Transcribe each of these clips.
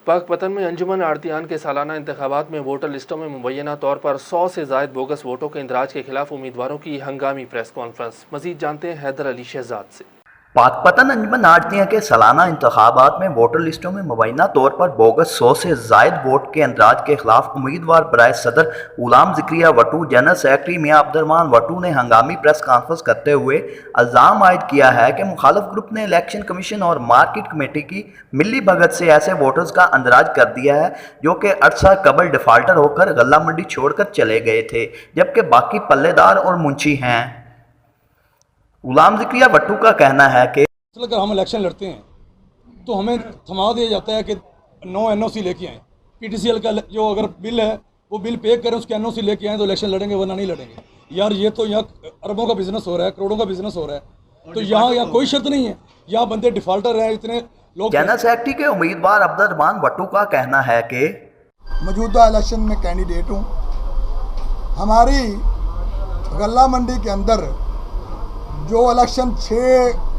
पाकपतन में अंजुमन आड़तियान के सालाना इंतखाबात में वोटर लिस्टों में मुबैना तौर पर 100 से ज़ायद बोगस वोटों के इंदराज के खिलाफ उम्मीदवारों की हंगामी प्रेस कॉन्फ्रेंस। मजीद जानते हैं हैदर अली शहजाद से। पाकपतन अंजुमन आड़तियां के सालाना इंतखाबात में वोटर लिस्टों में मुबैना तौर पर बोगस 100 से जायद वोट के अंदराज के खिलाफ उम्मीदवार बराए सदर गुलाम ज़िक्रिया वटू जनरल सेक्रेटरी मियां अब्दुर्रहमान वटू ने हंगामी प्रेस कॉन्फ्रेंस करते हुए इल्ज़ाम आयद किया है कि मुखालिफ ग्रुप ने इलेक्शन कमीशन और मार्केट कमेटी की मिली भगत से ऐसे वोटर्स का अंदराज कर दिया है जो कि अरसा कबल डिफाल्टर होकर गल्ला मंडी छोड़कर चले गए थे, जबकि बाकी पल्लेदार और मुंशी हैं। गुलाम ज़िक्रिया वट्टू का कहना है कि अगर हम इलेक्शन लड़ते हैं तो हमें थमा दिया जाता है कि 9 NOC लेके आएँ। PTCL का जो अगर बिल है वो बिल पे करें, उसके NOC लेके आएँ तो इलेक्शन लड़ेंगे, वरना नहीं लड़ेंगे। यार ये तो यहाँ अरबों का बिजनेस हो रहा है, करोड़ों का बिजनेस हो रहा है, तो यहाँ कोई शर्त नहीं है। यहाँ बंदे डिफाल्टर हैं, इतने लोग। जनरल सेक्रेटरी के उम्मीदवार अब्दुर्रहमान वट्टू का कहना है कि मौजूदा इलेक्शन में कैंडिडेट हूँ। हमारी गल्ला मंडी के अंदर जो इलेक्शन 6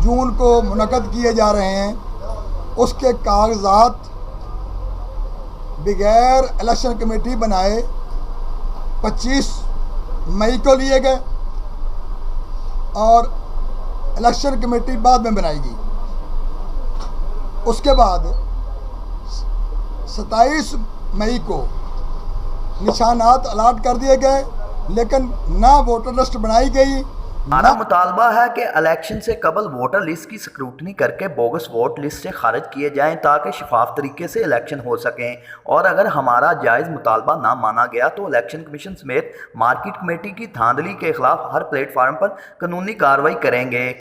जून को मुनक़द किए जा रहे हैं उसके कागजात बगैर इलेक्शन कमेटी बनाए 25 मई को लिए गए और इलेक्शन कमेटी बाद में बनाएगी। उसके बाद 27 मई को निशानात अलाट कर दिए गए, लेकिन ना वोटर लिस्ट बनाई गई। हमारा मुतालबा है कि इलेक्शन से कबल वोटर लिस्ट की स्क्रूटनी करके बोगस वोट लिस्ट से खारिज किए जाएं ताकि शफाफ तरीके से इलेक्शन हो सकें, और अगर हमारा जायज़ मुतालबा ना माना गया तो इलेक्शन कमीशन समेत मार्केट कमेटी की धांधली के खिलाफ हर प्लेटफार्म पर कानूनी कार्रवाई करेंगे।